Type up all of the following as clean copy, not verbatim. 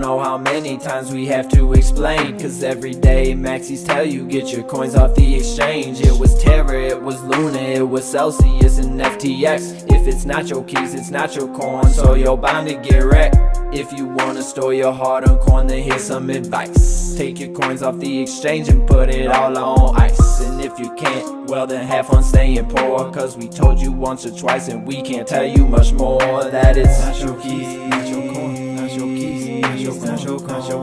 know how many times we have to explain, cause every day Maxis tell you get your coins off the exchange. It was Terra, it was Luna, it was Celsius and FTX. If it's not your keys, it's not your coin, so you're bound to get wrecked. If you wanna store your hard-earned coin, then here's some advice. Take your coins off the exchange and put it all on ice. And if you can't, well then have fun staying poor, cause we told you once or twice and we can't tell you much more. That it's not your keys, not your coin, not your keys, not your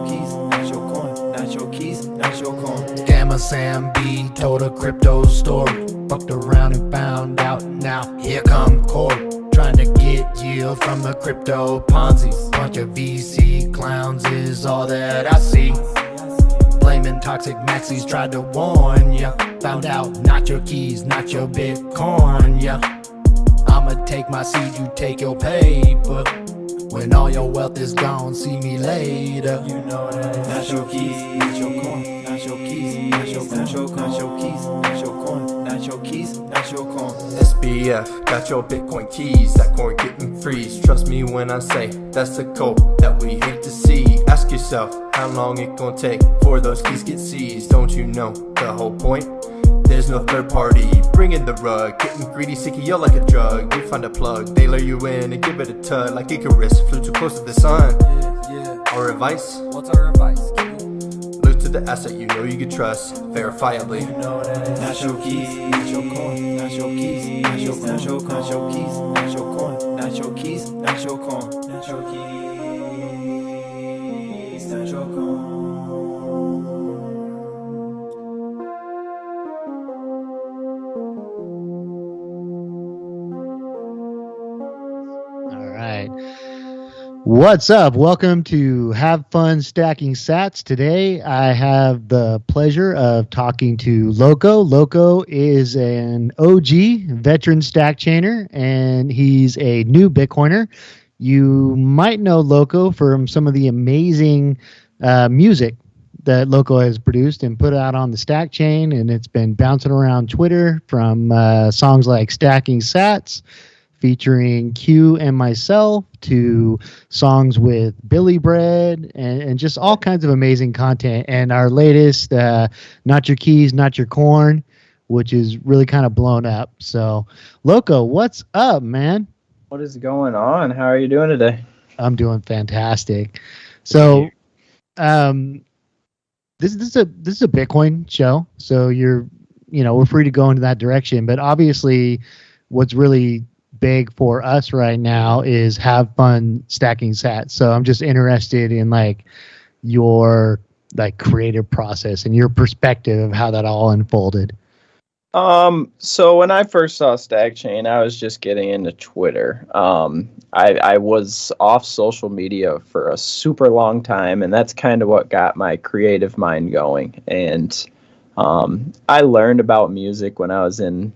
keys, not your coin, not your keys, not your coin. Scammer Sam B told a crypto story, fucked around and found out. Now here come Corey, trying to get yield from a crypto Ponzi. Bunch of VC clowns is all that I see. Blaming toxic maxis, tried to warn ya. Found out not your keys, not your Bitcoin, yeah. I'ma take my seed, you take your paper. When all your wealth is gone, see me later. You know that it's not your keys, not your coin, not your keys, not your coin, not your keys, not your coin, not your keys, not your coin. SBF, got your Bitcoin keys, that coin getting freeze. Trust me when I say, that's the code that we hate to see. Ask yourself, how long it gonna take for those keys get seized? Don't you know the whole point? There's no third party, bring in the rug. Getting greedy, sick of you like a drug. You find a plug, they lure you in and give it a tug. Like Icarus, flew too close to the sun. Our advice? What's our advice? Look to the asset you know you can trust, verifiably. You know that it's not your keys, not your coin, not your keys, not your coin, not your keys, not your coin, not your keys, not your coin, not your keys, not your coin. What's up? Welcome to Have Fun Stacking Sats. Today I have the pleasure of talking to Loko. Loko is an OG veteran Stackchainer and he's a new Bitcoiner. You might know Loko from some of the amazing music that Loko has produced and put out on the Stackchain, and it's been bouncing around Twitter from songs like Stacking Sats featuring Q and myself to songs with Billy Bread and just all kinds of amazing content. And our latest, Not Your Keys, Not Your Corn, which is really kind of blown up. So, Loko, what's up, man? What is going on? How are you doing today? I'm doing fantastic. So, this is a Bitcoin show, so we're free to go into that direction. But obviously, what's really big for us right now is have fun stacking sats. So I'm just interested in your creative process and your perspective of how that all unfolded. So when I first saw Stackchain, I was just getting into Twitter. I was off social media for a super long time, and that's kind of what got my creative mind going. And I learned about music when I was in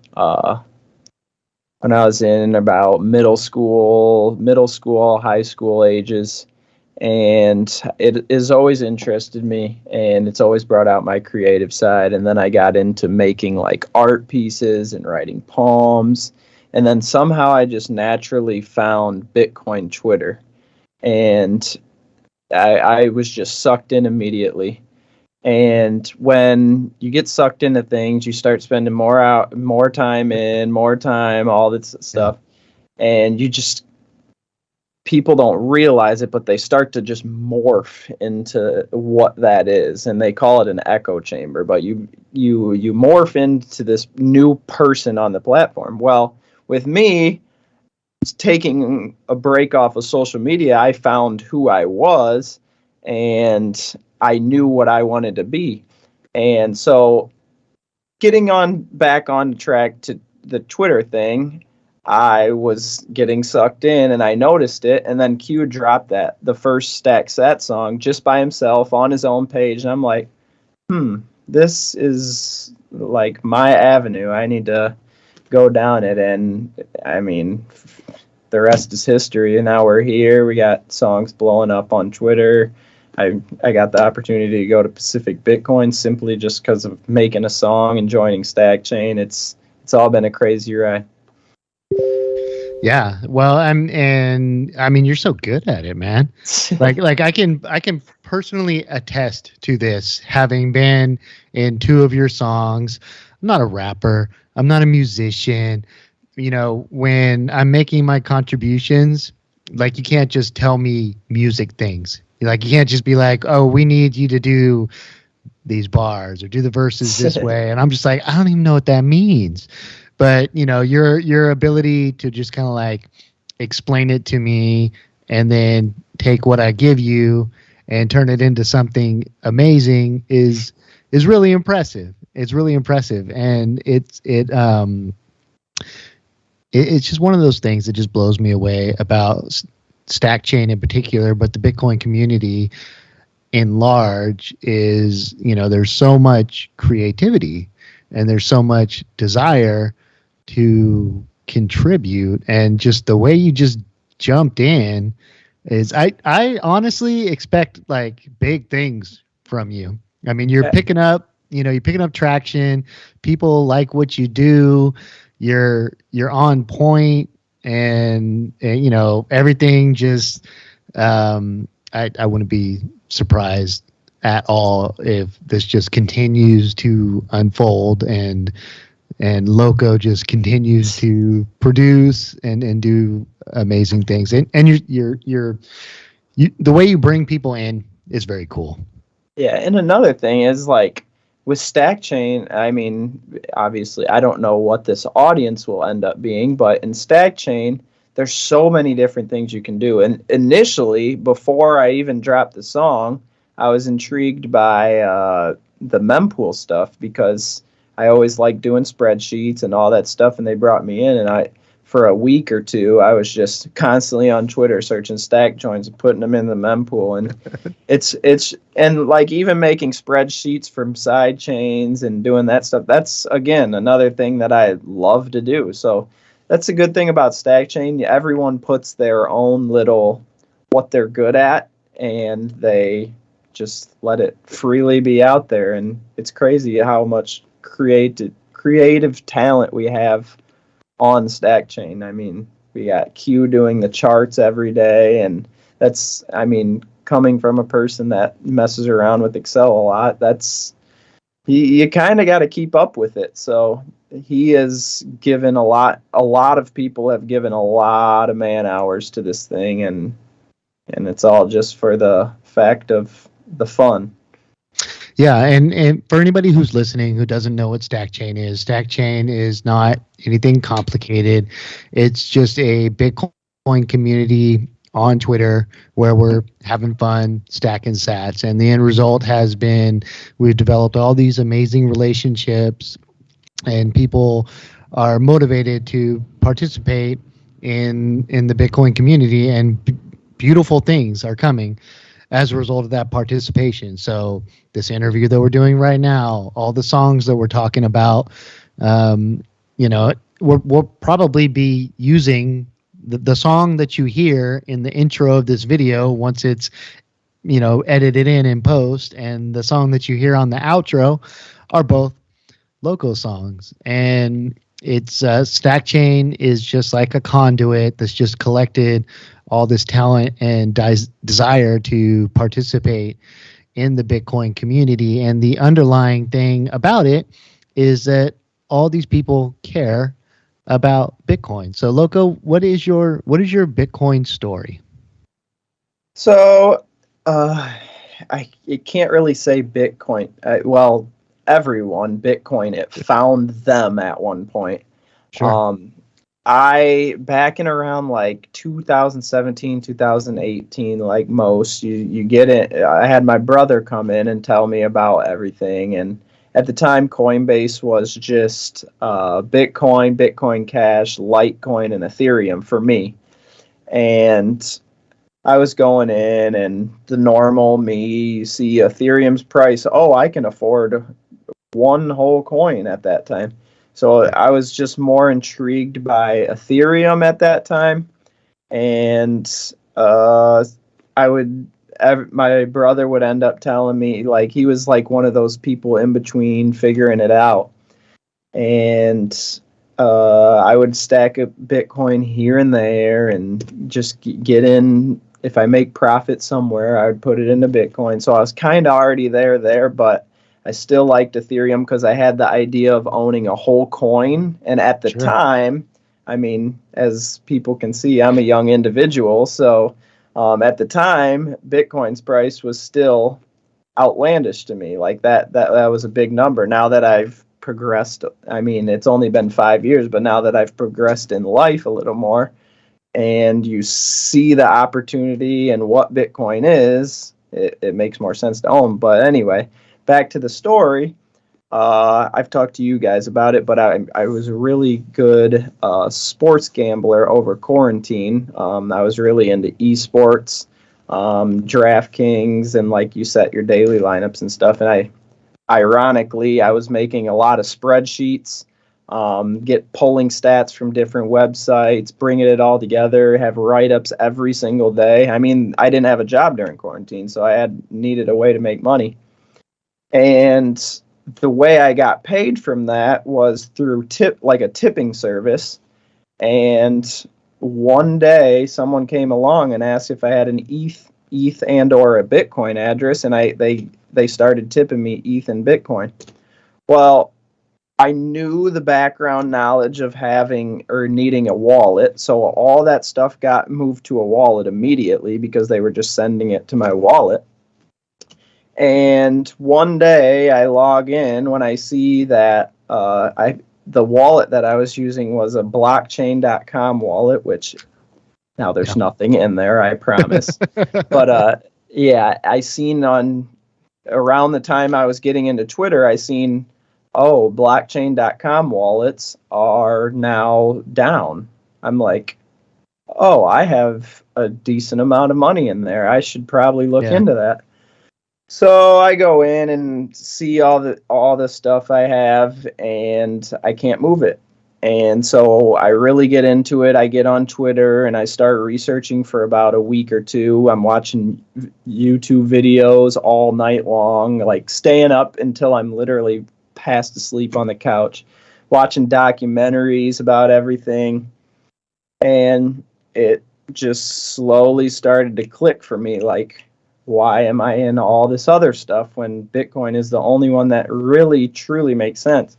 about middle school, high school ages, and it has always interested me, and it's always brought out my creative side. And then I got into making art pieces and writing poems, and then somehow I just naturally found Bitcoin Twitter, and I was just sucked in immediately. And when you get sucked into things, you start spending more time, all this stuff. And people don't realize it, but they start to just morph into what that is. And they call it an echo chamber, but you morph into this new person on the platform. Well, with me taking a break off of social media, I found who I was, and I knew what I wanted to be. And so getting back on track to the Twitter thing, I was getting sucked in and I noticed it. And then Q dropped the first Stack Sat song just by himself on his own page. And I'm like, this is my avenue. I need to go down it. And I mean, the rest is history. And now we're here. We got songs blowing up on Twitter. I got the opportunity to go to Pacific Bitcoin simply just because of making a song and joining Stackchain. It's all been a crazy ride. Yeah. Well, I mean, you're so good at it, man. Like I can personally attest to this, having been in two of your songs. I'm not a rapper. I'm not a musician. You know, when I'm making my contributions, like you can't just tell me music things. Like you can't just be like, "Oh, we need you to do these bars or do the verses this way," and I'm just like, I don't even know what that means. But you know, your ability to just kind of like explain it to me and then take what I give you and turn it into something amazing is really impressive. It's really impressive, and it's just one of those things that just blows me away about Stackchain in particular, but the Bitcoin community in large is, you know, there's so much creativity and there's so much desire to contribute, and just the way you just jumped in is I honestly expect like big things from you. I mean, you're picking up, you know, you're picking up traction. People like what you do. You're on point, and you know, everything just I wouldn't be surprised at all if this just continues to unfold and Loko just continues to produce and do amazing things. And you the way you bring people in is very cool. Yeah, and another thing is like with Stackchain, I mean, obviously I don't know what this audience will end up being, but in Stackchain, there's so many different things you can do. And initially, before I even dropped the song, I was intrigued by the mempool stuff because I always liked doing spreadsheets and all that stuff, and they brought me in, and for a week or two, I was just constantly on Twitter searching stack joins and putting them in the mempool, and it's and like even making spreadsheets from side chains and doing that stuff. That's again another thing that I love to do. So that's a good thing about Stackchain. Everyone puts their own little what they're good at, and they just let it freely be out there. And it's crazy how much creative talent we have on Stackchain. I mean, we got Q doing the charts every day, and that's, I mean, coming from a person that messes around with Excel a lot, that's you kind of got to keep up with it. So he has given a lot of people have given a lot of man hours to this thing, and it's all just for the fact of the fun. Yeah, and for anybody who's listening who doesn't know what Stackchain is not anything complicated. It's just a Bitcoin community on Twitter where we're having fun stacking sats, and the end result has been we've developed all these amazing relationships, and people are motivated to participate in the Bitcoin community, and beautiful things are coming as a result of that participation. So this interview that we're doing right now, all the songs that we're talking about, you know, we'll probably be using the song that you hear in the intro of this video once it's, you know, edited in post, and the song that you hear on the outro are both Loko songs. And it's Stackchain is just like a conduit that's just collected all this talent and desire to participate in the Bitcoin community. And the underlying thing about it is that all these people care about Bitcoin. So Loko, what is your Bitcoin story? So you can't really say Bitcoin. Well, everyone, Bitcoin, it found them at one point. Sure. I back in around like 2017, 2018, like most, you get it. I had my brother come in and tell me about everything, and at the time, Coinbase was just Bitcoin, Bitcoin Cash, Litecoin, and Ethereum for me. And I was going in, and the normal me, you see Ethereum's price. Oh, I can afford one whole coin at that time. So I was just more intrigued by Ethereum at that time, and my brother would end up telling me, like, he was like one of those people in between figuring it out, and I would stack a Bitcoin here and there and just get in. If I make profit somewhere, I would put it into Bitcoin. So I was kind of already there, but I still liked Ethereum because I had the idea of owning a whole coin. And at the Sure. time, I mean, as people can see, I'm a young individual. So at the time, Bitcoin's price was still outlandish to me. Like that was a big number. Now that I've progressed, I mean, it's only been 5 years, but now that I've progressed in life a little more, and you see the opportunity and what Bitcoin is, it makes more sense to own. But anyway, back to the story. I've talked to you guys about it, but I was a really good sports gambler over quarantine. I was really into esports, DraftKings, and like you set your daily lineups and stuff. And ironically, I was making a lot of spreadsheets, get polling stats from different websites, bringing it all together, have write-ups every single day. I mean, I didn't have a job during quarantine, so I needed a way to make money. And the way I got paid from that was through a tipping service. And one day someone came along and asked if I had an ETH and or a Bitcoin address, and they started tipping me ETH and Bitcoin. Well, I knew the background knowledge of having or needing a wallet, so all that stuff got moved to a wallet immediately because they were just sending it to my wallet. And one day I log in when I see that the wallet that I was using was a blockchain.com wallet, which now there's nothing in there, I promise. But yeah, I seen around the time I was getting into Twitter, I seen, blockchain.com wallets are now down. I'm like, I have a decent amount of money in there. I should probably look into that. So I go in and see all the stuff I have, and I can't move it. And so I really get into it. I get on Twitter and I start researching for about a week or two. I'm watching YouTube videos all night long, like staying up until I'm literally fast asleep on the couch, watching documentaries about everything. And it just slowly started to click for me, like, why am I in all this other stuff when Bitcoin is the only one that really, truly makes sense?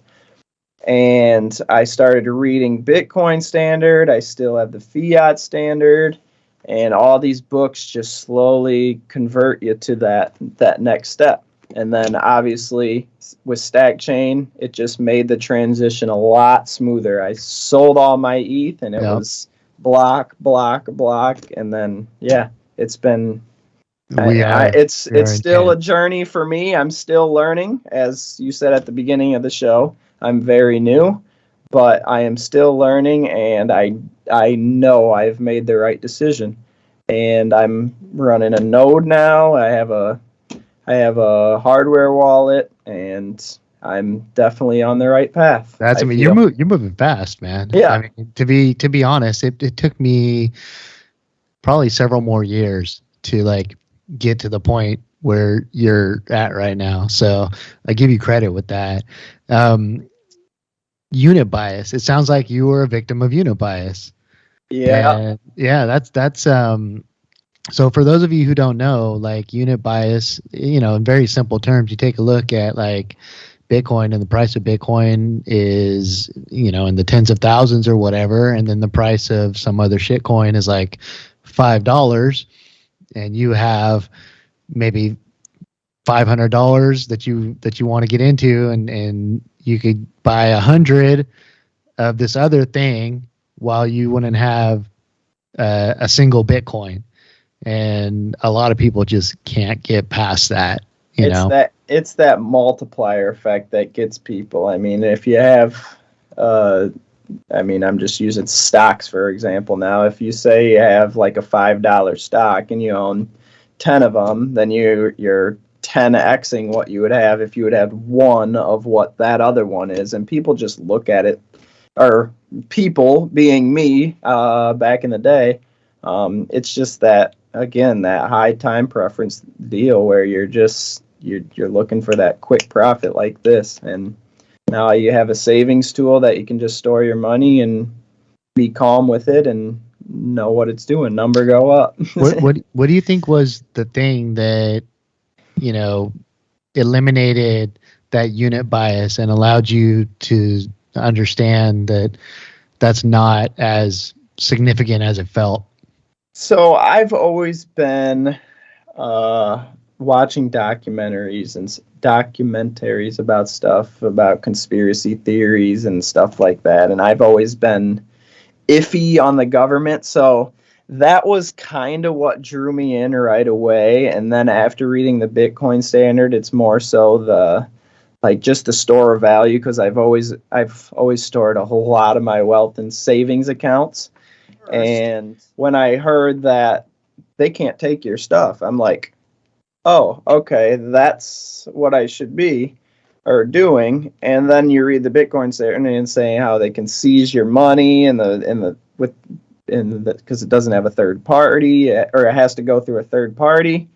And I started reading Bitcoin Standard. I still have the Fiat Standard. And all these books just slowly convert you to that next step. And then obviously with Stackchain, it just made the transition a lot smoother. I sold all my ETH and it was block. And then, it's been... it's still a journey for me. I'm still learning. As you said at the beginning of the show, I'm very new, but I am still learning, and I know I've made the right decision. And I'm running a node now. I have a hardware wallet, and I'm definitely on the right path. You're moving fast, man. Yeah. I mean, to be honest, it took me probably several more years to get to the point where you're at right now. So I give you credit with that. Unit bias. It sounds like you were a victim of unit bias. Yeah. And that's so for those of you who don't know, unit bias, in very simple terms, you take a look at Bitcoin, and the price of Bitcoin is, in the tens of thousands or whatever. And then the price of some other shit coin is $5. And you have maybe $500 that you want to get into, and you could buy 100 of this other thing while you wouldn't have a single Bitcoin. And a lot of people just can't get past that. It's that multiplier effect that gets people. I mean, if you have, I'm just using stocks for example now. If you say you have a $5 stock and you own 10 of them, then you're 10xing what you would have if you would have one of what that other one is. And people just look at it, or people being me back in the day, it's just that, again, that high time preference deal where you're looking for that quick profit like this. And Now you have a savings tool that you can just store your money and be calm with it and know what it's doing. Number go up. What do you think was the thing that, you know, eliminated that unit bias and allowed you to understand that that's not as significant as it felt? So I've always been watching documentaries about stuff, about conspiracy theories and stuff like that, and I've always been iffy on the government. So that was kind of what drew me in right away. And then after reading the Bitcoin Standard, it's more so the like just the store of value, because I've always stored a whole lot of my wealth in savings accounts. And when I heard that they can't take your stuff, I'm like, oh, okay, that's what I should be or doing. And then you read the Bitcoin Standard and saying how they can seize your money because it doesn't have a third party, or it has to go through a third party.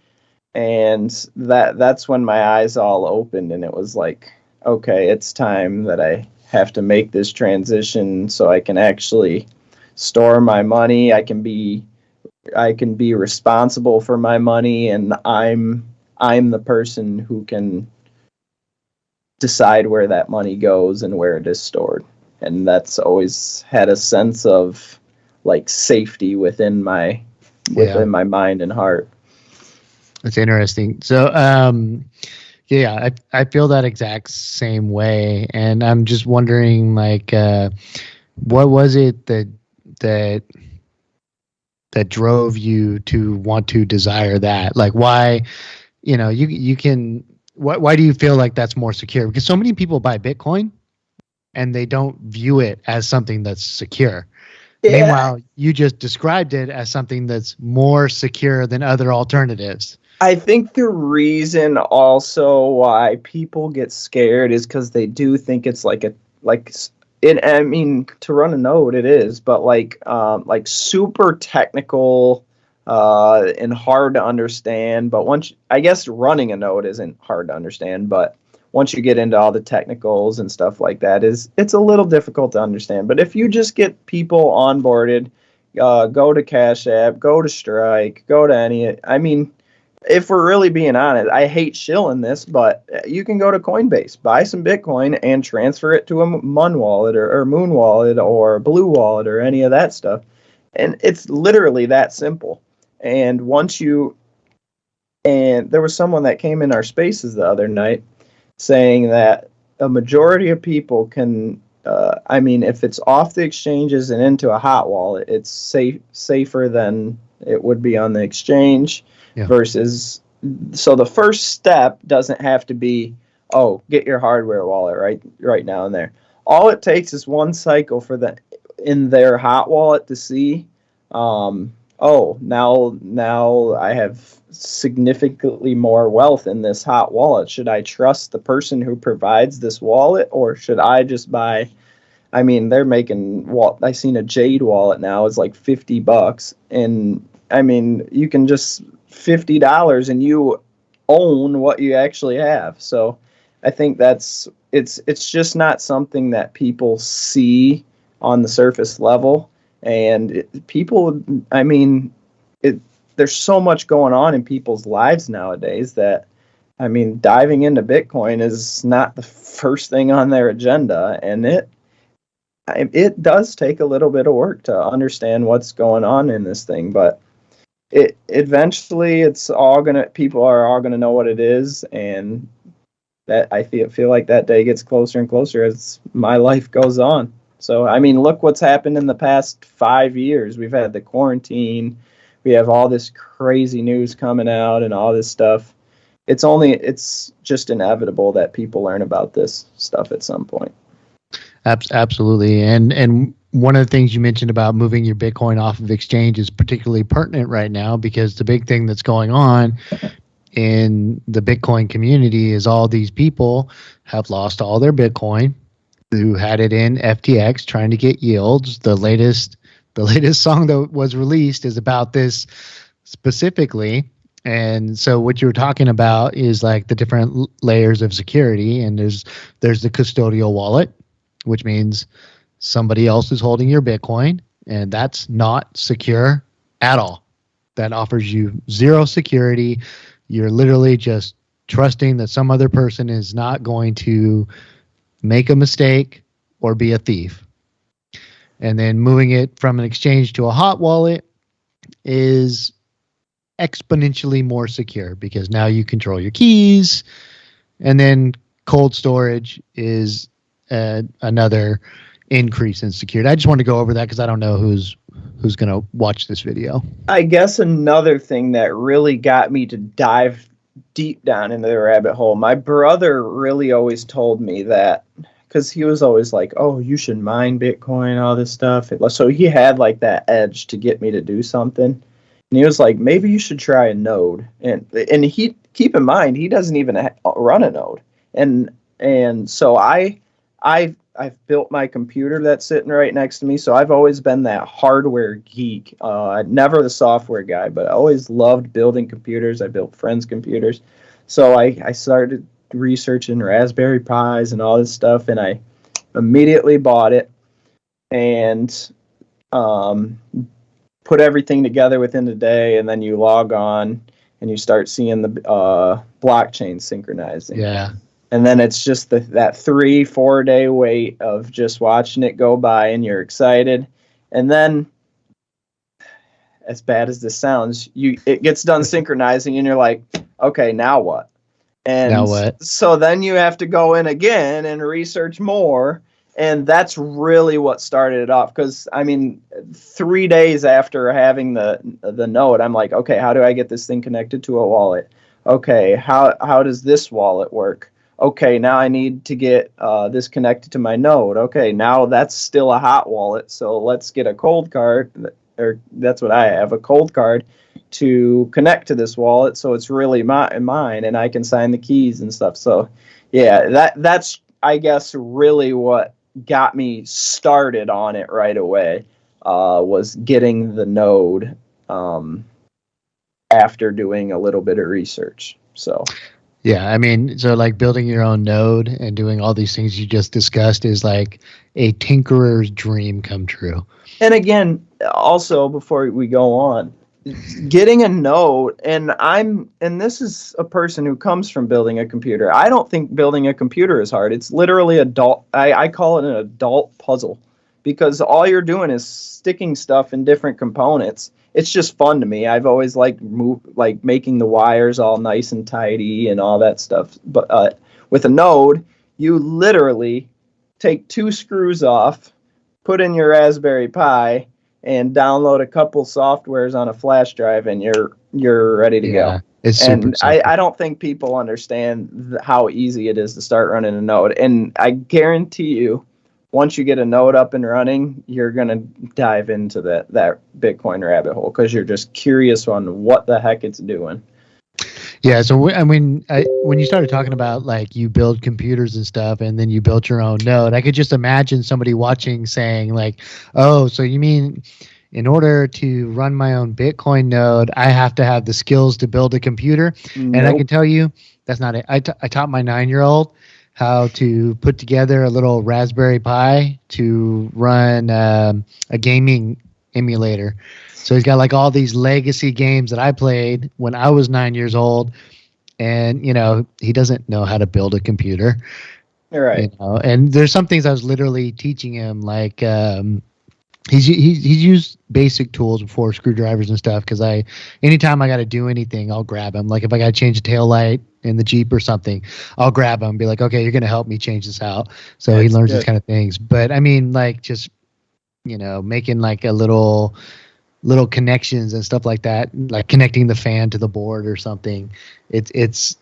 And that's when my eyes all opened, and it was like, okay, it's time that I have to make this transition so I can actually store my money. I can be responsible for my money, and I'm the person who can decide where that money goes and where it is stored. And that's always had a sense of like safety within my mind and heart. That's interesting. So, yeah, I feel that exact same way, and I'm just wondering, like, what was it that drove you to want to desire that? Like, why, you can. Why do you feel like that's more secure? Because so many people buy Bitcoin, and they don't view it as something that's secure. Yeah. Meanwhile, you just described it as something that's more secure than other alternatives. I think the reason also why people get scared is because they do think it's to run a node it is, but like super technical and hard to understand. But I guess running a node isn't hard to understand, but once you get into all the technicals and stuff like that, it's a little difficult to understand. But if you just get people onboarded, go to Cash App, go to Strike, go to if we're really being honest, I hate shilling this, but you can go to Coinbase, buy some Bitcoin, and transfer it to a Mun wallet or Moon wallet or Blue wallet or any of that stuff. And it's literally that simple. And there was someone that came in our spaces the other night saying that a majority of people can, if it's off the exchanges and into a hot wallet, it's safer than it would be on the exchange. Yeah. Versus, so the first step doesn't have to be, get your hardware wallet right now and there. All it takes is one cycle for in their hot wallet to see, now I have significantly more wealth in this hot wallet. Should I trust the person who provides this wallet, or should I just buy? They're making I seen a Jade wallet now is like $50, and you can just $50 and you own what you actually have. So I think it's just not something that people see on the surface level. And there's so much going on in people's lives nowadays that, diving into Bitcoin is not the first thing on their agenda. And it does take a little bit of work to understand what's going on in this thing, but eventually people are all gonna know what it is, and that I feel like that day gets closer and closer as my life goes on. So look what's happened in the past 5 years. We've had the quarantine, we have all this crazy news coming out and all this stuff. It's just inevitable that people learn about this stuff at some point. Absolutely, and one of the things you mentioned about moving your Bitcoin off of exchange is particularly pertinent right now, because the big thing that's going on in the Bitcoin community is all these people have lost all their Bitcoin who had it in FTX trying to get yields. The latest song that was released is about this specifically, And so what you're talking about is like the different layers of security, and there's the custodial wallet, which means somebody else is holding your Bitcoin, and that's not secure at all. That offers you zero security. You're literally just trusting that some other person is not going to make a mistake or be a thief. And then moving it from an exchange to a hot wallet is exponentially more secure because now you control your keys. And then cold storage is another increase in security. I just want to go over that because I don't know who's going to watch this video. I guess another thing that really got me to dive deep down into the rabbit hole, my brother really always told me that, because he was always like, oh, you should mine Bitcoin, all this stuff. So he had like that edge to get me to do something. And he was like, maybe you should try a node. And he, keep in mind, he doesn't even run a node. And so I've built my computer that's sitting right next to me. So I've always been that hardware geek. Never the software guy, but I always loved building computers. I built friends' computers. So I started researching Raspberry Pis and all this stuff, and I immediately bought it and put everything together within the day. And then you log on and you start seeing the blockchain synchronizing. Yeah. And then it's just that 3-4 day wait of just watching it go by, and you're excited. And then, as bad as this sounds, it gets done synchronizing, and you're like, okay, now what? And now what? So then you have to go in again and research more. And that's really what started it off. Because, I mean, 3 days after having the node, I'm like, okay, how do I get this thing connected to a wallet? Okay, how does this wallet work? Okay, now I need to get this connected to my node. Okay, now that's still a hot wallet. So let's get a cold card, or that's what I have, a cold card to connect to this wallet. So it's really mine, and I can sign the keys and stuff. So yeah, that's, I guess, really what got me started on it right away, was getting the node after doing a little bit of research. So. Yeah, I mean, so like building your own node and doing all these things you just discussed is like a tinkerer's dream come true. And again, also before we go on, getting a node, and this is a person who comes from building a computer. I don't think building a computer is hard. It's literally I call it an adult puzzle, because all you're doing is sticking stuff in different components. It's just fun to me. I've always liked making the wires all nice and tidy and all that stuff. But with a node, you literally take 2 screws off, put in your Raspberry Pi, and download a couple softwares on a flash drive, and you're ready to go. It's super simple. I don't think people understand how easy it is to start running a node. And I guarantee you, once you get a node up and running, you're going to dive into that Bitcoin rabbit hole, because you're just curious on what the heck it's doing. Yeah, so I mean, when you started talking about like you build computers and stuff, and then you built your own node, I could just imagine somebody watching saying like, "Oh, so you mean in order to run my own Bitcoin node, I have to have the skills to build a computer?" Nope. And I can tell you that's not it. I taught my 9-year-old how to put together a little Raspberry Pi to run a gaming emulator. So he's got like all these legacy games that I played when I was 9 years old, and he doesn't know how to build a computer. Right. And there's some things I was literally teaching him, like he's used basic tools before, screwdrivers and stuff, because anytime I got to do anything, I'll grab him. Like if I got to change a tail light in the Jeep or something, I'll grab him and be like, okay, you're going to help me change this out. So he learns these kind of things. But I mean, like just making like a little connections and stuff like that, like connecting the fan to the board or something. It's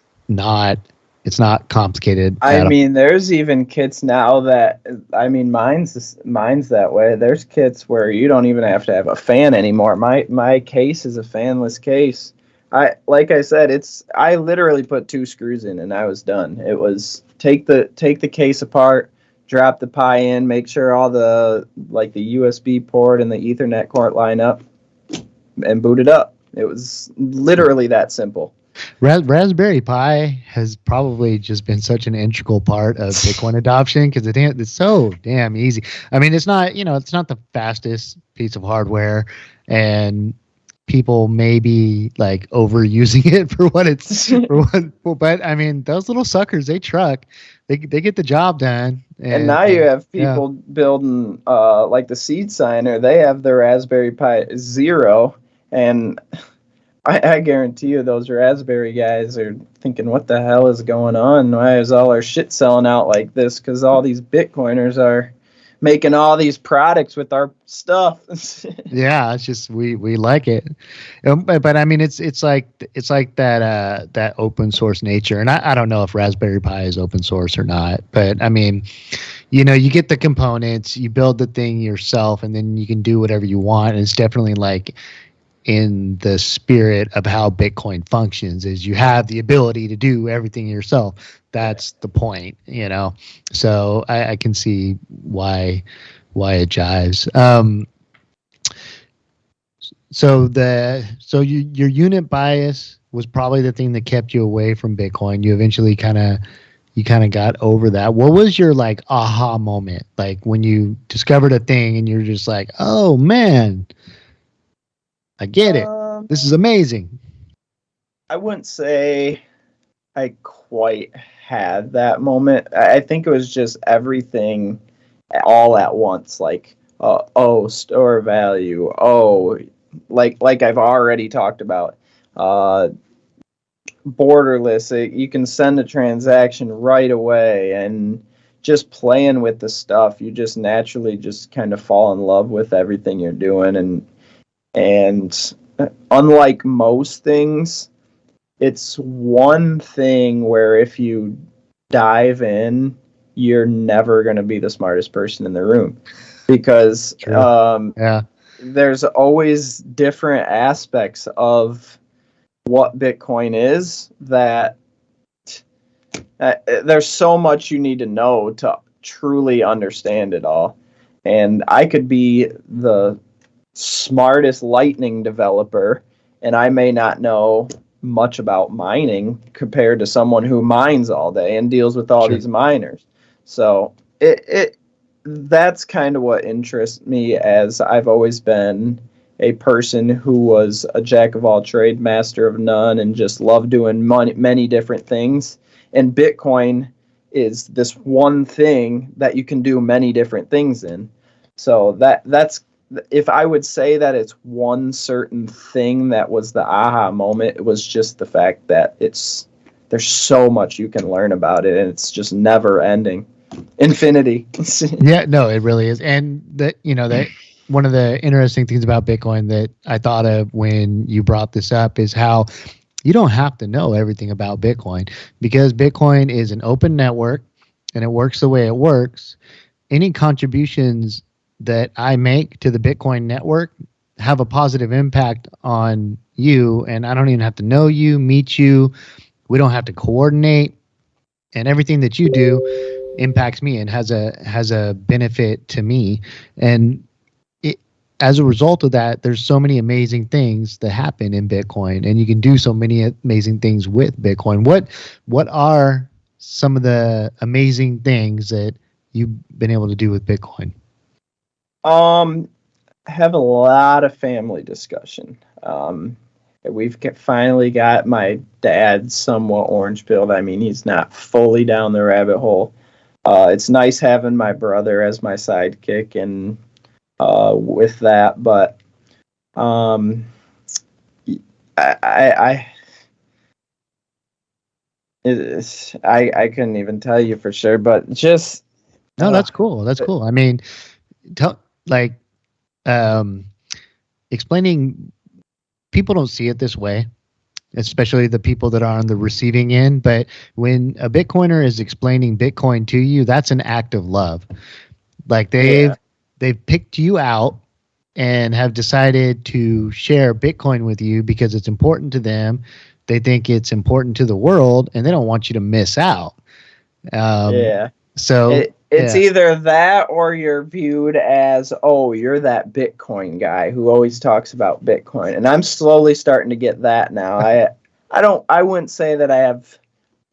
not complicated. I mean, there's even kits now that, I mean, mine's that way. There's kits where you don't even have to have a fan anymore. My case is a fanless case. Like I said, I literally put 2 screws in and I was done. It was take the case apart, drop the Pi in, make sure all the USB port and the Ethernet port line up, and boot it up. It was literally that simple. Raspberry Pi has probably just been such an integral part of Bitcoin adoption because it's so damn easy. I mean, it's not it's not the fastest piece of hardware, and people may be like overusing it for what it's but I mean, those little suckers, they get the job done. And now you have people building like the Seed Signer. They have their Raspberry Pi Zero, and I guarantee you those Raspberry guys are thinking, what the hell is going on? Why is all our shit selling out like this? Because all these Bitcoiners are making all these products with our stuff. Yeah, it's just we like it. But I mean, it's like that open source nature. And I don't know if Raspberry Pi is open source or not. But I mean, you get the components, you build the thing yourself, and then you can do whatever you want. And it's definitely like in the spirit of how Bitcoin functions, is you have the ability to do everything yourself. That's the point, So I can see why it jives. So your unit bias was probably the thing that kept you away from Bitcoin. You eventually kind of got over that. What was your like aha moment? Like when you discovered a thing and you're just like, oh man, I get it. This is amazing. I wouldn't say I quite had that moment. I think it was just everything all at once. Like, store value. Like I've already talked about. Borderless. You can send a transaction right away, and just playing with the stuff, you just naturally just kind of fall in love with everything you're doing. And unlike most things, it's one thing where if you dive in, you're never going to be the smartest person in the room, because there's always different aspects of what Bitcoin is that there's so much you need to know to truly understand it all. And I could be the smartest Lightning developer, and I may not know much about mining compared to someone who mines all day and deals with all these miners. So that's kind of what interests me, as I've always been a person who was a jack of all trade, master of none, and just loved doing many different things. And Bitcoin is this one thing that you can do many different things in. So that's, if I would say that it's one certain thing that was the aha moment, it was just the fact that there's so much you can learn about it, and it's just never ending. Infinity. Yeah, no, it really is. And that one of the interesting things about Bitcoin that I thought of when you brought this up is how you don't have to know everything about Bitcoin, because Bitcoin is an open network and it works the way it works. Any contributions that I make to the Bitcoin network have a positive impact on you, and I don't even have to know you, meet you. We don't have to coordinate, and everything that you do impacts me and has a benefit to me. And as a result of that, there's so many amazing things that happen in Bitcoin, and you can do so many amazing things with Bitcoin. What are some of the amazing things that you've been able to do with Bitcoin? Have a lot of family discussion. We've finally got my dad somewhat orange-pilled. I mean, he's not fully down the rabbit hole. It's nice having my brother as my sidekick and with that, but I couldn't even tell you for sure, but just no, that's cool. That's cool. I mean, explaining, people don't see it this way, especially the people that are on the receiving end. But when a Bitcoiner is explaining Bitcoin to you, that's an act of love. Like they've picked you out and have decided to share Bitcoin with you because it's important to them. They think it's important to the world, and they don't want you to miss out. So It's Yeah. either that or you're viewed as, oh, you're that Bitcoin guy who always talks about Bitcoin. And I'm slowly starting to get that now. I wouldn't say that I have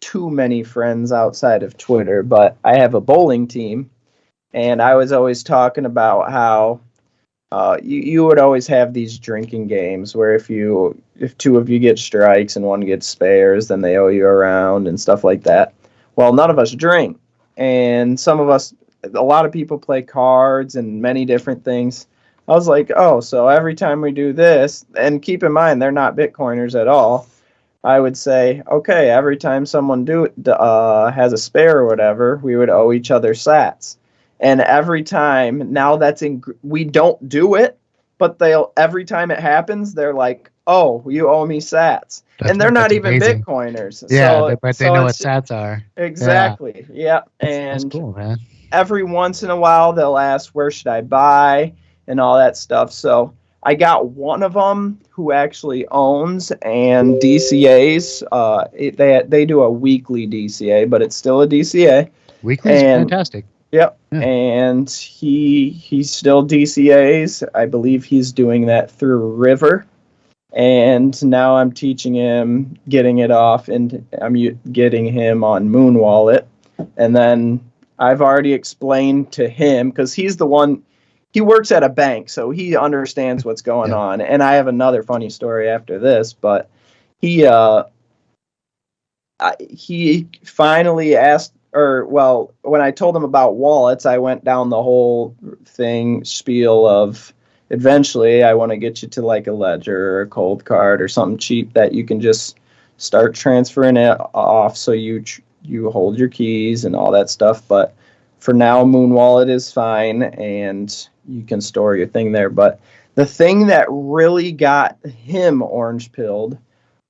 too many friends outside of Twitter, but I have a bowling team, and I was always talking about how you would always have these drinking games where if two of you get strikes and one gets spares, then they owe you a round and stuff like that. Well, none of us drink, and a lot of people play cards and many different things. I was like, oh, so every time we do this, and keep in mind they're not Bitcoiners at all. I would say, okay, every time someone has a spare or whatever, we would owe each other sats. And every time now we don't do it, but every time it happens, they're like, "Oh, you owe me sats," and they're not That's even amazing. Bitcoiners. Yeah, So, but they know what sats are. exactly. Yeah, That's and cool, man. every once in a while they'll ask, "Where should I buy?" and all that stuff. So I got one of them who actually owns and DCAs. They do a weekly DCA, but it's still a DCA. Weekly is And fantastic. yep. Yeah. And he still DCAs. I believe he's doing that through River. And now I'm teaching him, getting it off, and I'm getting him on Moon Wallet. And then I've already explained to him, because he's the one, he works at a bank, so he understands what's going on. And I have another funny story after this, but he finally asked, when I told him about wallets, I went down the whole spiel of eventually I want to get you to like a Ledger or a Cold Card or something cheap that you can just start transferring it off, so you hold your keys and all that stuff. But for now, Moon Wallet is fine, and you can store your thing there. But the thing that really got him orange pilled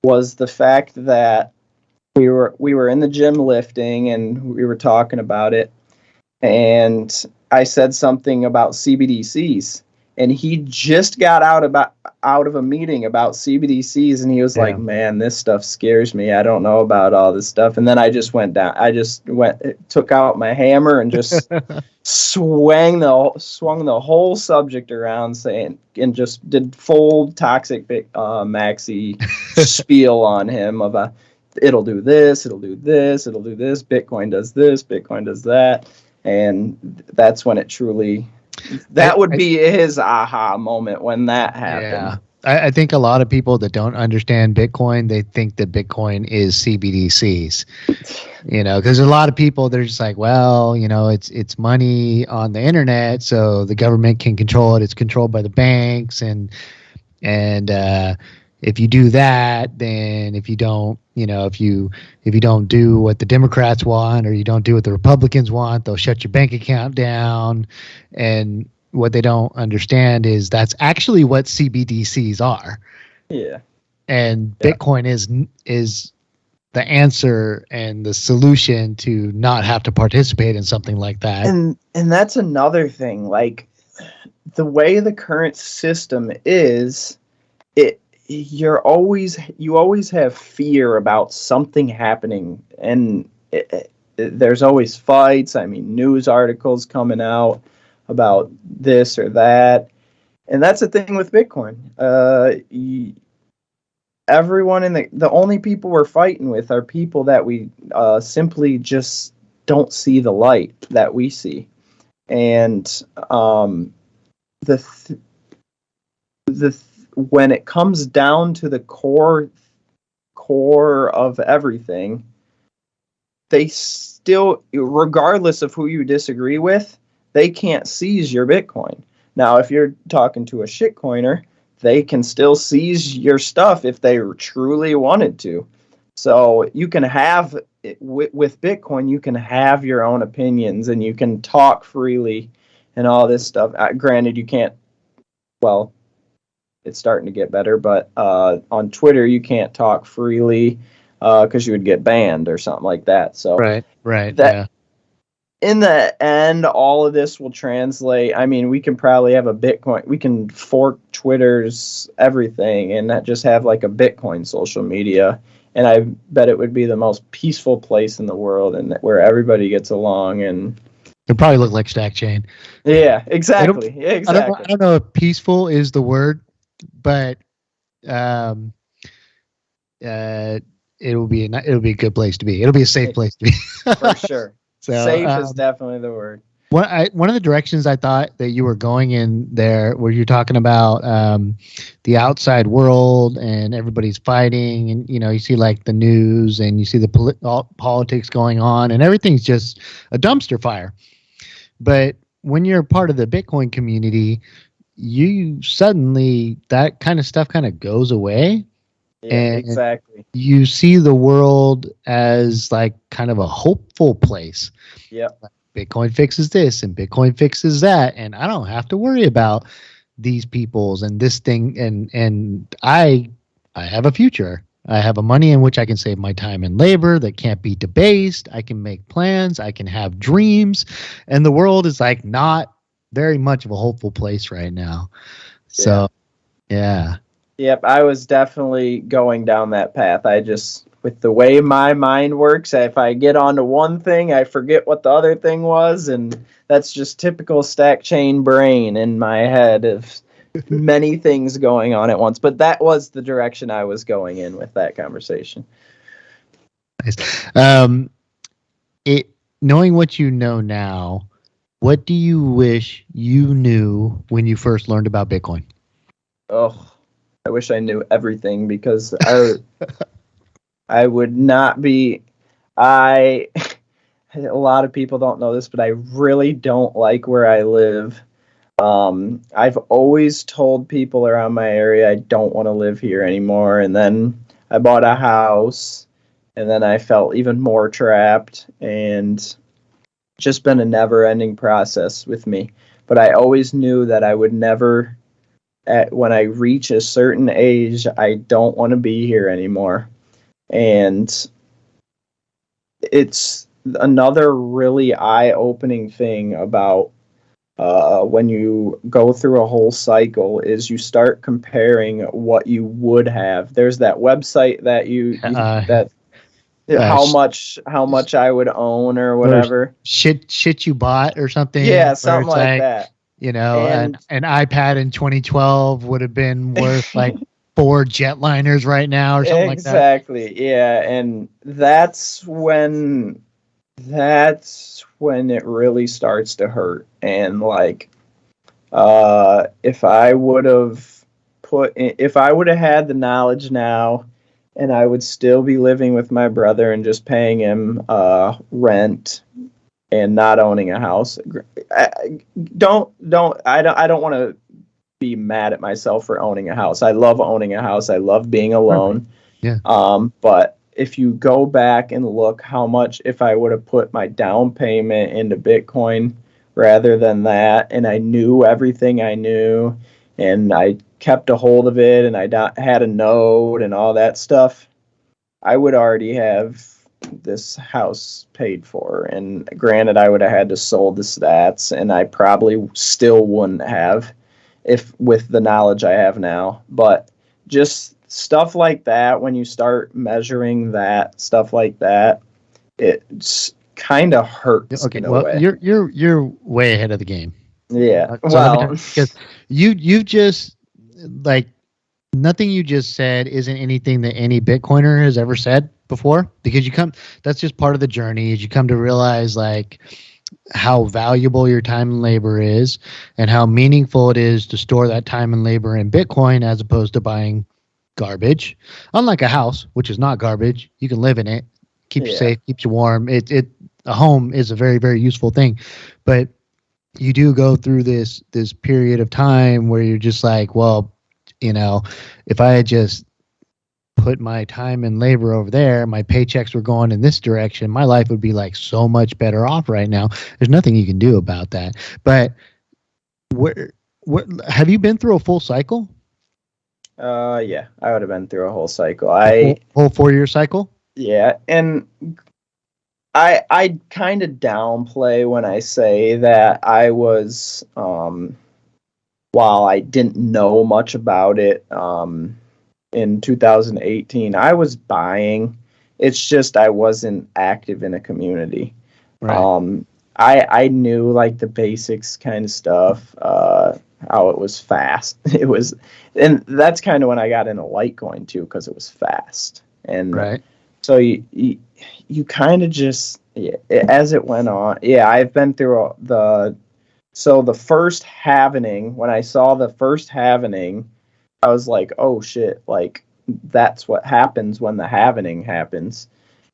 was the fact that we were in the gym lifting, and we were talking about it, and I said something about CBDCs, and he just got out of a meeting about CBDCs, and he was like, "Man, this stuff scares me. I don't know about all this stuff." And then I just took out my hammer and just swung the whole subject around, and just did full toxic maxi spiel on him about, it'll do this, it'll do this, it'll do this, Bitcoin does this, Bitcoin does that. And that's when it truly, that would be his aha moment when that happened. Yeah. I think a lot of people that don't understand Bitcoin, they think that Bitcoin is CBDCs, because a lot of people, they're just like, well, it's money on the internet, so the government can control it. It's controlled by the banks. And if you do that, then if you don't do what the Democrats want, or you don't do what the Republicans want, they'll shut your bank account down. And what they don't understand is that's actually what CBDCs are. Yeah. And Bitcoin is the answer and the solution to not have to participate in something like that. And that's another thing. Like, the way the current system is, you always have fear about something happening, and there's always fights. I mean, news articles coming out about this or that, and that's the thing with Bitcoin. Everyone the only people we're fighting with are people that we simply just don't see the light that we see, and when it comes down to the core of everything, they still, regardless of who you disagree with, they can't seize your Bitcoin. Now, if you're talking to a shitcoiner, they can still seize your stuff if they truly wanted to. So you can have, with Bitcoin, you can have your own opinions, and you can talk freely and all this stuff. Granted, you can't, well, it's starting to get better, but on Twitter you can't talk freely because you would get banned or something like that. So right. In the end, all of this will translate. I mean, we can probably have a Bitcoin. We can fork Twitter's everything and just have like a Bitcoin social media. And I bet it would be the most peaceful place in the world, and where everybody gets along. And It probably looked like Stackchain. Yeah, exactly. Exactly. I don't know if peaceful is the word, but um, it'll be it'll be a good place to be. It'll be a safe place to be. For sure. So, Safe is definitely the word. One of the directions I thought that you were going in there, where you're talking about the outside world and everybody's fighting, and you see like the news and you see the politics going on, and everything's just a dumpster fire. But when you're part of the Bitcoin community, you suddenly that kind of stuff kind of goes away. Yeah, And exactly. you see the world as like kind of a hopeful place. Yep. Bitcoin fixes this and Bitcoin fixes that, and I don't have to worry about these peoples and this thing. And I have a future. I have a money in which I can save my time and labor that can't be debased. I can make plans. I can have dreams, and the world is like not very much of a hopeful place right now. So, yeah. Yep, I was definitely going down that path. I just, with the way my mind works, if I get onto one thing, I forget what the other thing was, and that's just typical Stackchain brain in my head of many things going on at once. But that was the direction I was going in with that conversation. Nice. Knowing what you know now, what do you wish you knew when you first learned about Bitcoin? Oh, I wish I knew everything, because I would not be. A lot of people don't know this, but I really don't like where I live. I've always told people around my area I don't want to live here anymore. And then I bought a house, and then I felt even more trapped, and just been a never-ending process with me. But I always knew that I would never, when I reach a certain age, I don't want to be here anymore. And it's another really eye-opening thing about when you go through a whole cycle is you start comparing what you would have. There's that website that how much I would own or whatever. Shit you bought or something. Yeah, something like that. And an iPad in 2012 would have been worth like 4 jetliners right now or something like that. Exactly. Yeah, and that's when it really starts to hurt. And like if I would have had the knowledge now, and I would still be living with my brother and just paying him rent and not owning a house. I don't want to be mad at myself for owning a house. I love owning a house. I love being alone. Yeah. But if you go back and look how much, if I would have put my down payment into Bitcoin rather than that, and I knew everything I knew, and I kept a hold of it, and I had a node and all that stuff, I would already have this house paid for. And granted, I would have had to sold the stats, and I probably still wouldn't have if with the knowledge I have now. But just stuff like that, when you start measuring that stuff like that, it's kind of hurts. Okay, in a way. you're way ahead of the game. Yeah. So because you've just like nothing you just said isn't anything that any Bitcoiner has ever said before, because that's just part of the journey, is you come to realize like how valuable your time and labor is, and how meaningful it is to store that time and labor in Bitcoin as opposed to buying garbage. Unlike a house, which is not garbage, you can live in it, keeps you safe, keeps you warm. A home is a very, very useful thing, but you do go through this period of time where you're just like, well, if I had just put my time and labor over there, my paychecks were going in this direction, my life would be like so much better off right now. There's nothing you can do about that. But where have you been through a full cycle? Yeah, I would have been through a whole cycle. Whole 4-year cycle? Yeah, and I kind of downplay when I say that I was, while I didn't know much about it in 2018, I was buying. It's just I wasn't active in a community. Right. I knew like the basics kind of stuff, how it was fast. It was, and that's kind of when I got into Litecoin too, because it was fast. And Right. so you kind of just, yeah, as it went on. Yeah, I've been through the first halvening. When I saw the first halvening, I was like, oh shit, like that's what happens when the halvening happens.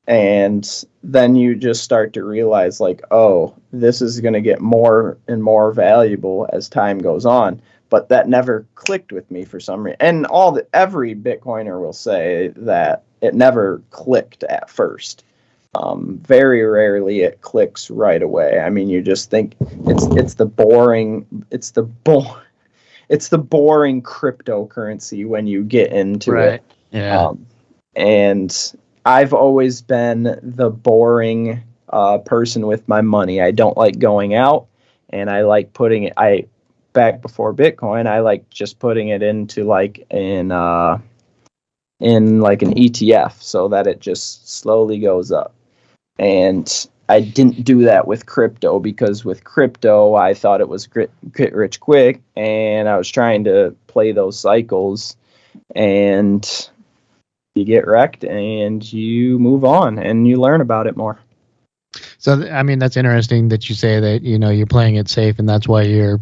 And then you just start to realize like, oh, this is going to get more and more valuable as time goes on. But that never clicked with me for some reason. And every Bitcoiner will say that it never clicked at first. Very rarely it clicks right away. I mean, you just think it's the boring cryptocurrency when you get into it. Yeah. And I've always been the boring person with my money. I don't like going out, and I like putting it. Back before Bitcoin, I like just putting it into like in like an ETF, so that it just slowly goes up. And I didn't do that with crypto, because with crypto I thought it was get rich quick, and I was trying to play those cycles, and you get wrecked and you move on and you learn about it more. So, I mean, that's interesting that you say that, you're playing it safe and that's why you're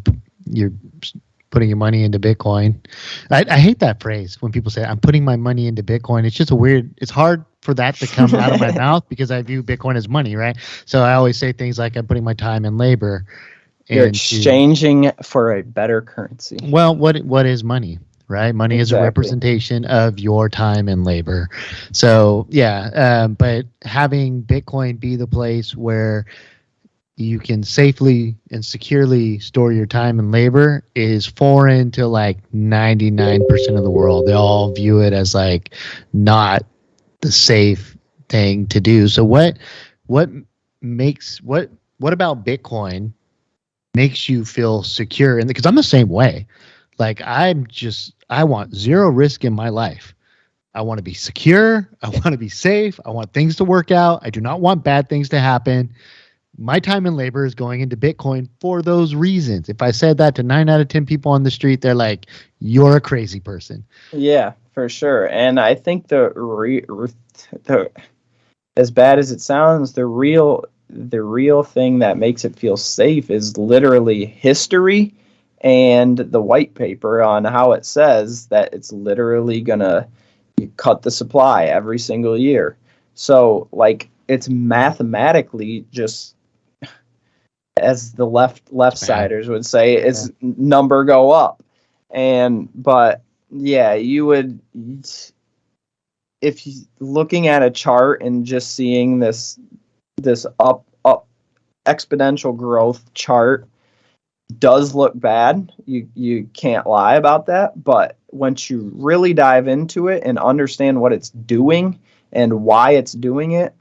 putting your money into Bitcoin. I hate that phrase when people say, I'm putting my money into Bitcoin. It's just it's hard for that to come out of my mouth, because I view Bitcoin as money, right? So I always say things like, I'm putting my time and labor. You're exchanging for a better currency. Well, what is money? Right? Money is a representation of your time and labor. So, yeah, but having Bitcoin be the place where you can safely and securely store your time and labor is foreign to like 99% of the world. They all view it as like not the safe thing to do. So what about Bitcoin makes you feel secure? And because I'm the same way. Like I want zero risk in my life. I want to be secure. I want to be safe. I want things to work out. I do not want bad things to happen. My time and labor is going into Bitcoin for those reasons. If I said that to 9 out of 10 people on the street, they're like, you're a crazy person. Yeah, for sure. And I think the as bad as it sounds, the real thing that makes it feel safe is literally history and the white paper on how it says that it's literally gonna cut the supply every single year. So like it's mathematically just, as the left-siders would say, is number go up. But yeah, you would, if you looking at a chart and just seeing this up exponential growth chart does look bad. You can't lie about that. But once you really dive into it and understand what it's doing and why it's doing it,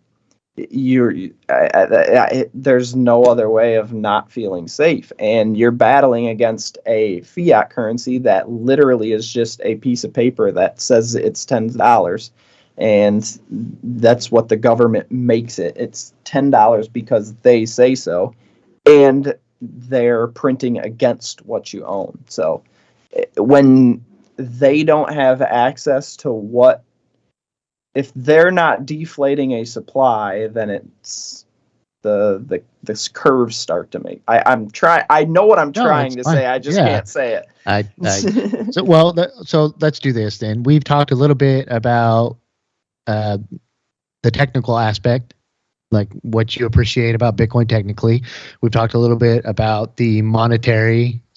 there's no other way of not feeling safe. And you're battling against a fiat currency that literally is just a piece of paper that says it's $10. And that's what the government makes it. It's $10 because they say so. And they're printing against what you own. So when they don't have access to if they're not deflating a supply, then it's the curves start to make. I know what I'm trying to say. I just can't say it. So let's do this then. We've talked a little bit about the technical aspect, like what you appreciate about Bitcoin technically. We've talked a little bit about the monetary /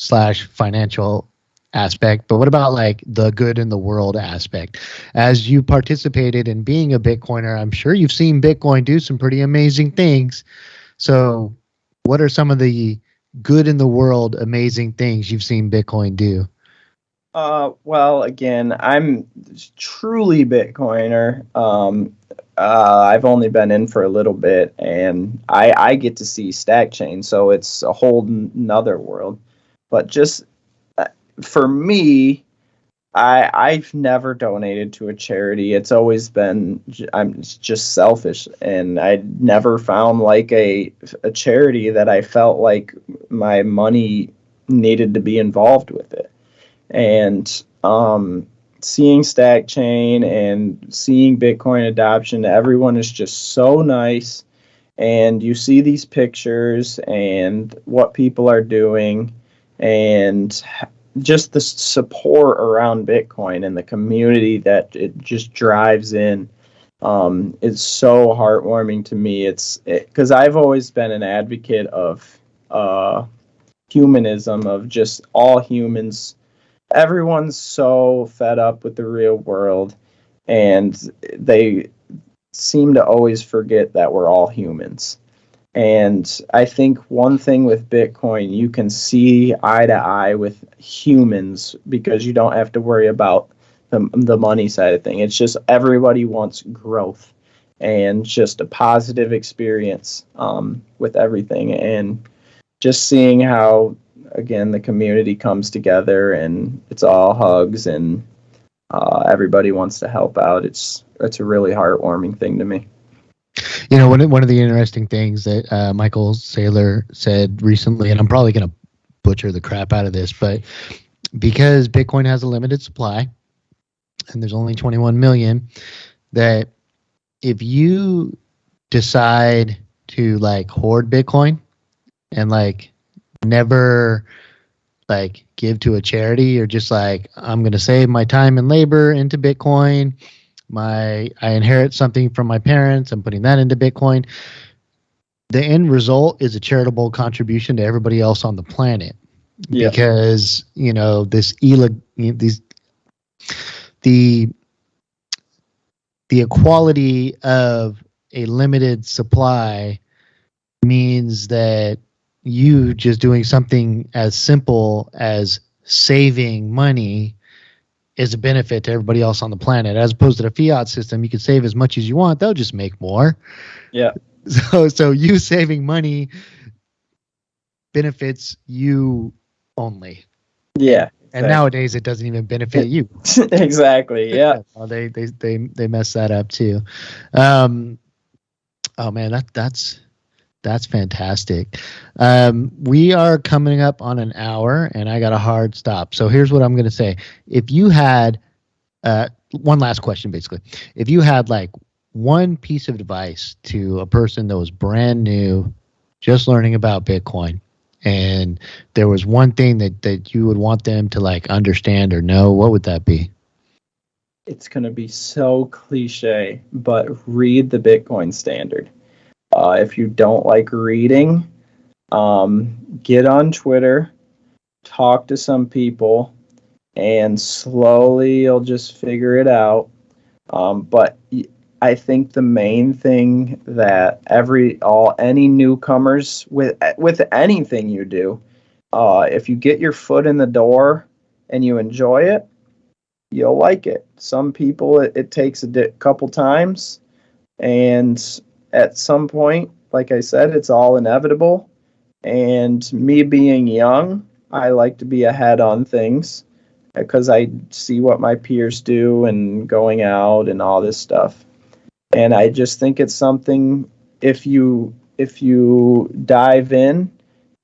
financial aspect, but what about like the good in the world aspect? As you participated in being a Bitcoiner, I'm sure you've seen Bitcoin do some pretty amazing things. So what are some of the good in the world amazing things you've seen Bitcoin do? Well, again, I'm truly Bitcoiner. I've only been in for a little bit, and I get to see Stackchain, so it's a whole nother world. But just for me, I've never donated to a charity. It's always been I'm just selfish, and I never found like a charity that I felt like my money needed to be involved with it. And seeing Stackchain and seeing Bitcoin adoption, everyone is just so nice. And you see these pictures and what people are doing, and just the support around Bitcoin and the community that it just drives in is so heartwarming to me. It's because I've always been an advocate of humanism, of just all humans. Everyone's so fed up with the real world, and they seem to always forget that we're all humans. And I think one thing with Bitcoin, you can see eye to eye with humans because you don't have to worry about the money side of things. It's just everybody wants growth and just a positive experience with everything. And just seeing how, again, the community comes together and it's all hugs and everybody wants to help out. It's a really heartwarming thing to me. You know, one of the interesting things that Michael Saylor said recently, and I'm probably going to butcher the crap out of this, but because Bitcoin has a limited supply and there's only 21 million, that if you decide to like hoard Bitcoin and like never like give to a charity, or just like, I'm going to save my time and labor into Bitcoin, I inherit something from my parents, I'm putting that into Bitcoin, the end result is a charitable contribution to everybody else on the planet. Yep. Because, you know, the equality of a limited supply means that you just doing something as simple as saving money is a benefit to everybody else on the planet, as opposed to the fiat system. You can save as much as you want, they'll just make more. Yeah. So you saving money benefits you only. Yeah. Exactly. And nowadays it doesn't even benefit you. Exactly. Yeah. They mess that up too. Oh man, that's fantastic. We are coming up on an hour, and I got a hard stop. So here's what I'm going to say. If you had one last question, basically, if you had like one piece of advice to a person that was brand new, just learning about Bitcoin, and there was one thing that you would want them to like understand or know, what would that be? It's going to be so cliche, but read the Bitcoin Standard. If you don't like reading, get on Twitter, talk to some people, and slowly you'll just figure it out. But I think the main thing that any newcomers with anything you do, if you get your foot in the door and you enjoy it, you'll like it. Some people it takes a couple times, and at some point, like I said, it's all inevitable. And me being young, I like to be ahead on things because I see what my peers do and going out and all this stuff. And I just think it's something, if you dive in,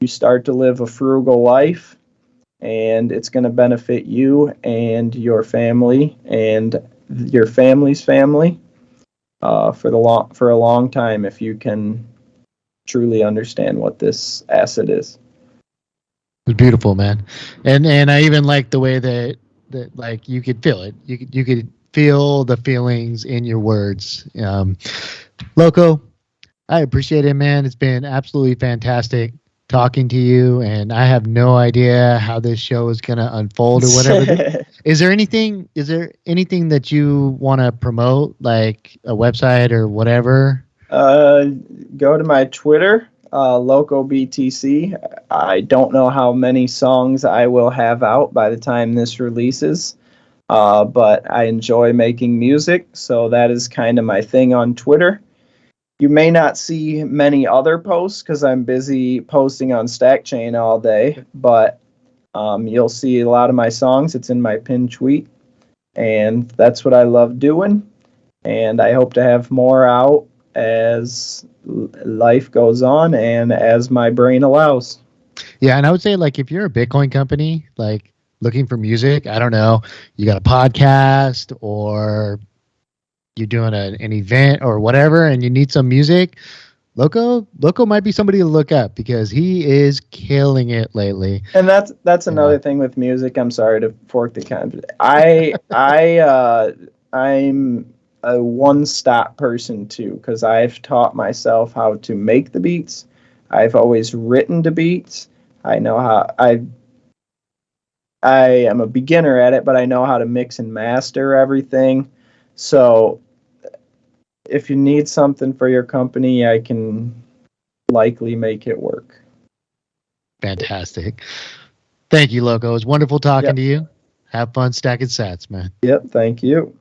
you start to live a frugal life, and it's going to benefit you and your family and your family's family. For a long time, if you can truly understand what this asset is. It's beautiful, man, and I even like the way that like you could feel it. You could feel the feelings in your words. Loko, I appreciate it, man. It's been absolutely fantastic talking to you, and I have no idea how this show is going to unfold or whatever. Is there anything that you want to promote, like a website or whatever? Go to my Twitter, LokoBTC. I don't know how many songs I will have out by the time this releases, but I enjoy making music, so that is kind of my thing on Twitter. You may not see many other posts because I'm busy posting on Stackchain all day, but you'll see a lot of my songs. It's in my pinned tweet. and that's what I love doing. And I hope to have more out as life goes on and as my brain allows. Yeah, and I would say like if you're a Bitcoin company, like looking for music, I don't know, you got a podcast or you're doing an event or whatever, and you need some music. Loko might be somebody to look up because he is killing it lately. And that's another thing with music. I'm sorry to fork the con. I'm a one-stop person too, because I've taught myself how to make the beats. I've always written to beats. I know how I am a beginner at it, but I know how to mix and master everything. So if you need something for your company, I can likely make it work. Fantastic. Thank you, Loko. It was wonderful talking Yep. to you. Have fun stacking sats, man. Yep, thank you.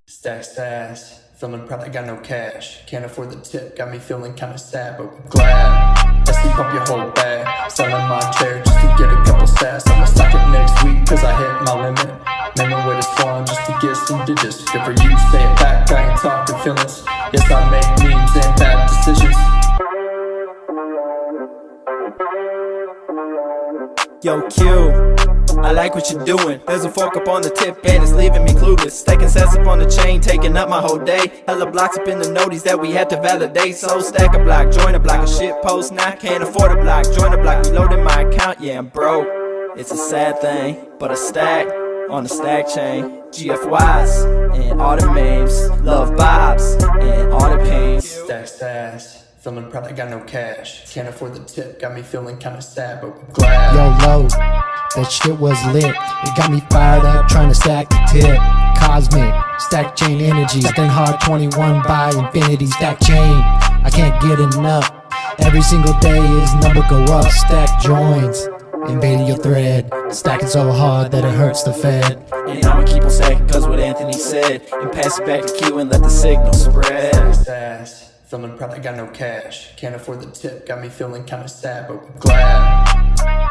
Stack sass, feeling proud I got no cash. Can't afford the tip, got me feeling kinda sad, but glad. I see pump your whole bag, selling my chair just to get a couple sats. I'ma stack it next week, cause I hit my limit. Man, I waited so long just to get some digits. Good for you, say it back, I ain't talking feelings. Yes, I make memes and bad decisions. Yo, Q, I like what you're doing. There's a fork up on the tip and it's leaving me clueless. Stacking sets up on the chain, taking up my whole day. Hella blocks up in the noties that we had to validate. So stack a block, join a block, a shit post now. Can't afford a block, join a block, reloading my account. Yeah, I'm broke. It's a sad thing, but a stack on the Stackchain. GFYs and all the memes, love Bobs and all the pains. Stack sass, feeling proud I got no cash. Can't afford the tip, got me feeling kinda sad, but glad. Yo, low, that shit was lit. It got me fired up trying to stack the tip. Cosmic, stack chain energy. Stacking hard 21 by infinity. Stack chain, I can't get enough. Every single day his number go up. Stack joins, invading your thread. Stacking so hard that it hurts the Fed. And I'ma keep on stacking cause what Anthony said. And pass it back to Q and let the signal spread. Sass, feeling proud I got no cash. Can't afford the tip, got me feeling kinda sad, but glad.